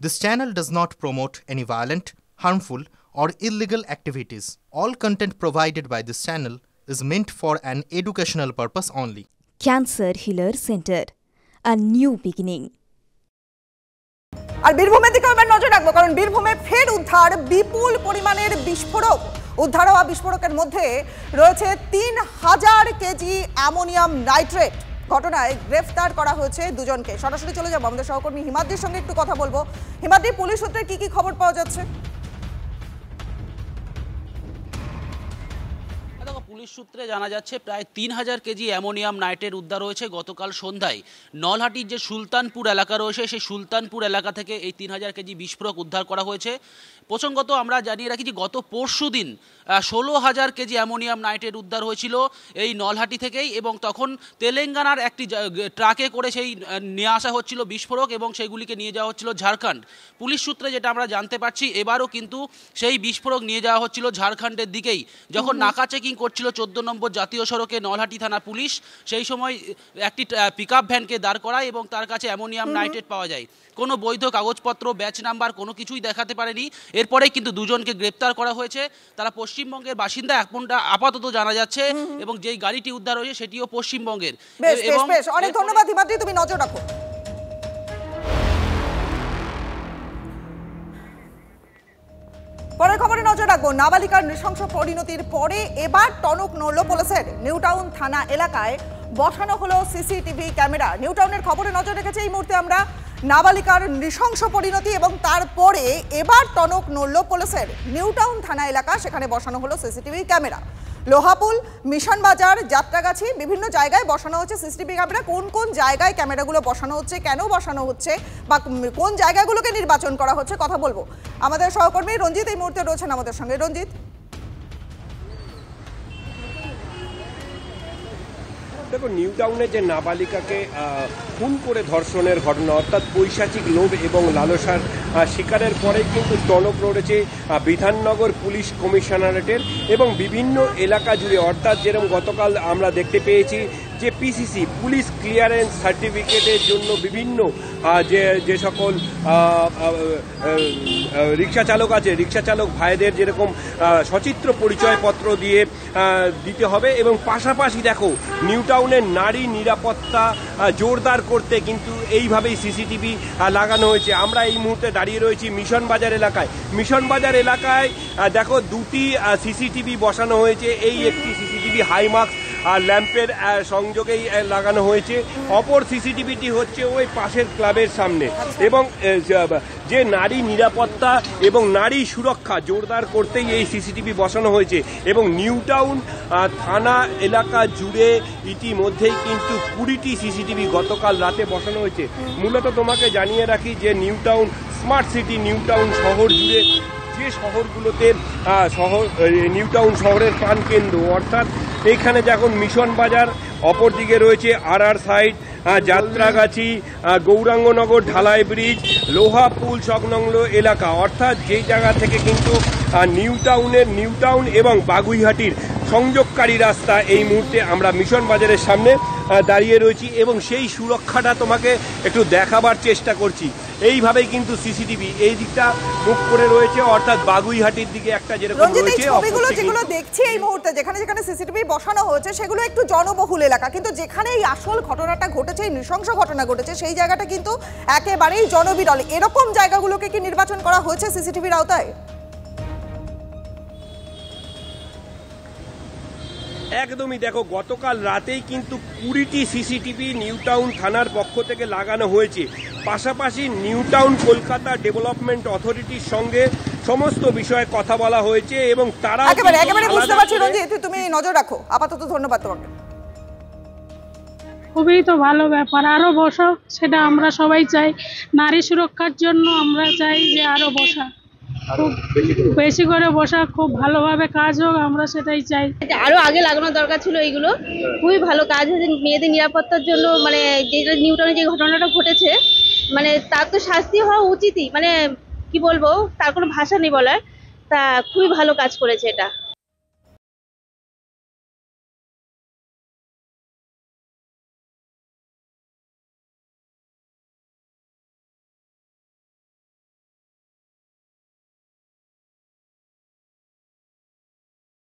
This channel does not promote any violent, harmful, or illegal activities. All content provided by this channel is meant for an educational purpose only. Cancer Healer Center, a new beginning. আর বীরভূমের দিকে আমরা নজর রাখবো, কারণ বীরভূমে ফের উদ্ধার বিপুল পরিমাণের বিস্ফোরক। উদ্ধার হওয়া বিস্ফোরকের মধ্যে রয়েছে 3000 কেজি অ্যামোনিয়াম নাইট্রেট। ঘটনায় গ্রেফতার করা হয়েছে দুজনকে। সরাসরি চলে যাবো আমাদের সহকর্মী হিমাদ্রির সঙ্গে একটু কথা বলবো। হিমাদ্রি, পুলিশ সূত্রে কি কি খবর পাওয়া যাচ্ছে? পুলিশ সূত্রে জানা যাচ্ছে প্রায় 3000 কেজি অ্যামোনিয়াম নাইট্রেট উদ্ধার হয়েছে গতকাল সন্ধ্যায়। নলহাটির যে সুলতানপুর এলাকা রয়েছে সেই সুলতানপুর এলাকা থেকে এই 3000 কেজি বিস্ফোরক উদ্ধার করা হয়েছে। প্রসঙ্গত আমরা জানিয়ে রাখি যে গত পরশু দিন 16000 কেজি অ্যামোনিয়াম নাইট্রেট উদ্ধার হয়েছিল এই নলহাটি থেকেই, এবং তখন তেলেঙ্গানার একটি ট্রাকে করে সেই নিয়ে আসা হচ্ছিল বিস্ফোরক এবং সেইগুলিকে নিয়ে যাওয়া হচ্ছিল ঝাড়খণ্ড। পুলিশ সূত্রে যেটা আমরা জানতে পারছি, এবারও কিন্তু সেই বিস্ফোরক নিয়ে যাওয়া হচ্ছিল ঝাড়খণ্ডের দিকেই। যখন নাকা চেকিং করছিল 14 নম্বর জাতীয় সড়কে নলহাটি থানা পুলিশ, সেই সময় একটি পিকআপ ভ্যানকে দাঁড় করায় এবং তার কাছে অ্যামোনিয়াম নাইট্রেট পাওয়া যায়। কোনো বৈধ কাগজপত্র, ব্যাচ নাম্বার কোনো কিছুই দেখাতে পারেনি। এরপরেই কিন্তু দুজনকে গ্রেপ্তার করা হয়েছে। তারা পশ্চিমবঙ্গের বাসিন্দা এমনটা আপাতত জানা যাচ্ছে, এবং যেই গাড়িটি উদ্ধার হয়েছে সেটিও পশ্চিমবঙ্গের। অনেক ধন্যবাদ হিমাদ্রি, তুমি নজর রাখো। পরের খবরে নজর রাখবো। নাবালিকার নৃশংস পরিণতির পরে এবার টনক নড়ল পুলিশের। নিউটাউন থানা এলাকায় বসানো হলো সিসিটিভি ক্যামেরা। নিউটাউনের খবরে নজর রেখেছে এই মুহূর্তে আমরা। নাবালিকার নৃশংস পরিণতি এবং তারপরে এবার টনক নড়ল পুলিশের। নিউটাউন থানা এলাকা, সেখানে বসানো হলো সিসিটিভি ক্যামেরা। লোহাপুল, মিশন বাজার, যাত্রাগাছি, বিভিন্ন জায়গায় বসানো হচ্ছে সিসিটিভি ক্যামেরা। কোন কোন জায়গায় ক্যামেরাগুলো বসানো হচ্ছে, কেন বসানো হচ্ছে, বা কোন জায়গাগুলোকে নির্বাচন করা হচ্ছে, কথা বলবো। আমাদের সহকর্মী রঞ্জিত এই মুহূর্তে রয়েছেন আমাদের সঙ্গে। রঞ্জিত, দেখো, নিউটাউনে যে নাবালিকাকে খুন করে ধর্ষণের ঘটনা, অর্থাৎ পৈশাচিক লোভ এবং লালসার শিকারের পরে কিন্তু টনক নড়েছে বিধাননগর পুলিশ কমিশনারেটের এবং বিভিন্ন এলাকা জুড়ে। অর্থাৎ যেরকম গতকাল আমরা দেখতে পেয়েছি যে পিসিসি পুলিশ ক্লিয়ারেন্স সার্টিফিকেটের জন্য বিভিন্ন যে সকল রিক্সা চালক আছে, রিক্সা চালক ভাইদের যেরকম সচিত্র পরিচয়পত্র দিয়ে দিতে হবে, এবং পাশাপাশি দেখো নিউটাউনের নারী নিরাপত্তা জোরদার করতে কিন্তু এইভাবেই সিসিটিভি লাগানো হয়েছে। আমরা এই মুহূর্তে দাঁড়িয়ে রয়েছি মিশন বাজার এলাকায়। মিশন বাজার এলাকায় দেখো দুটি সিসিটিভি বসানো হয়েছে। এই একটি সিসিটিভি হাইমার্কস আর ল্যাম্পের সংযোগেই লাগানো হয়েছে। অপর সিসিটিভিটি হচ্ছে ওই পাশের ক্লাবের সামনে, এবং যে নারী নিরাপত্তা এবং নারী সুরক্ষা জোরদার করতেই এই সিসিটিভি বসানো হয়েছে। এবং নিউটাউন থানা এলাকা জুড়ে ইতিমধ্যেই কিন্তু 20টি সিসিটিভি গতকাল রাতে বসানো হয়েছে। মূলত তোমাকে জানিয়ে রাখি যে নিউটাউন স্মার্ট সিটি, নিউটাউন শহর জুড়ে যে শহরগুলোতে নিউটাউন শহরের প্রাণকেন্দ্র, অর্থাৎ এইখানে যখন মিশন বাজার, অপরদিকে রয়েছে আর সাইড, যাত্রাগাছি, গৌরাঙ্গনগর ঢালাই ব্রিজ, লোহাপুল সংলগ্ন এলাকা, অর্থাৎ যেই জায়গা থেকে কিন্তু নিউটাউন এবং বাগুইহাটির সংযোগকারী রাস্তা। এই মুহূর্তে আমরা মিশন বাজারের সামনে দাঁড়িয়ে রয়েছি এবং সেই সুরক্ষাটা তোমাকে একটু দেখাবার চেষ্টা করছি। এইভাবেই কিন্তু সিসিটিভি এই দিকটা মুখ করে রয়েছে, অর্থাৎ বাগুইহাটির দিকে একটা যেরকম রয়েছে। ছবিগুলো যেগুলো দেখছি এই মুহূর্তে, যেখানে যেখানে সিসিটিভি বসানো হয়েছে সেগুলো একটু জনবহুল এলাকা, কিন্তু যেখানে এই আসল ঘটনাটা ঘটেছে, এই নৃশংস ঘটনা ঘটেছে, সেই জায়গাটা কিন্তু একেবারেই জনবিরল। এরকম জায়গাগুলোকে কি নির্বাচন করা হয়েছে সিসিটিভির আওতায়? একদমই, দেখো গতকাল রাতেই কিন্তু 20টি সিসিটিভি নিউটাউন থানার পক্ষ থেকে লাগানো হয়েছে। পাশাপাশি নিউটাউন কলকাতা ডেভেলপমেন্ট অথরিটির সঙ্গে সমস্ত বিষয়ে কথা বলা হয়েছে এবং তারা একেবারে বুঝতে পারছি। রঞ্জিত, তুমি নজর রাখো আপাতত। ধন্যবাদ তোমাকে। খুবই তো ভালো ব্যাপার, আরো বসো, সেটা আমরা সবাই চাই। নারী সুরক্ষার জন্য আমরা চাই যে আরো বসা, খুব বেশি করে বসা, খুব ভালোভাবে কাজ হোক, আমরা সেটাই চাই। আরো আগে লাগানোর দরকার ছিল। এইগুলো খুবই ভালো কাজ হয়েছে মেয়েদের নিরাপত্তার জন্য। মানে যেটা নিউটাউনে যে ঘটনাটা ঘটেছে, মানে তার তো শাস্তি হওয়া উচিতই, মানে কি বলবো, তার কোনো ভাষা নেই বলার। তা খুবই ভালো কাজ করেছে এটা।